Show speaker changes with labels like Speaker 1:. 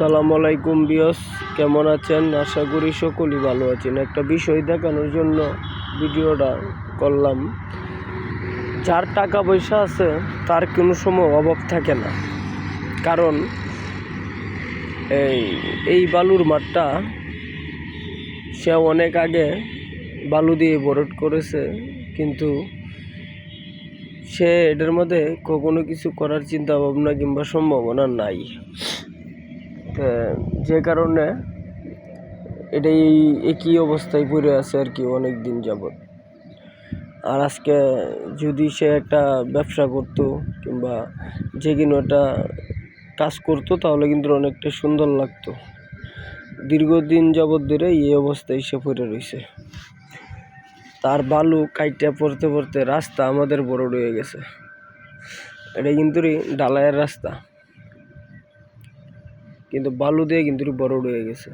Speaker 1: আসসালামু আলাইকুম বিয়স, কেমন আছেন? আশা করি সকলেই ভালো আছেন। একটা বিষয় দেখানোর জন্য ভিডিওটা করলাম। যার টাকা পয়সা আছে তার কোনো সময় অভাব থাকে না, কারণ এই বালুর মাঠটা সে অনেক আগে বালু দিয়ে ভরাট করেছে, কিন্তু সে এটার মধ্যে কখনো কিছু করার চিন্তা ভাবনা কিংবা সম্ভাবনা নাই। যে কারণে এটাই একই অবস্থায় পড়ে আছে আর কি অনেক দিন যাবৎ। আর আজকে যদি সে একটা ব্যবসা করতো কিংবা যে কোনো একটা কাজ করতো তাহলে কিন্তু অনেকটা সুন্দর লাগতো। দীর্ঘদিন যাবৎ ধরে এই অবস্থায় সে পড়ে রয়েছে। তার বালু কাইটা পড়তে পড়তে রাস্তা আমাদের বড় হয়ে গেছে। এটা কিন্তু ঢালাইয়ের রাস্তা, কিন্তু বালু দিয়ে কিন্তু বড় হয়ে গেছে।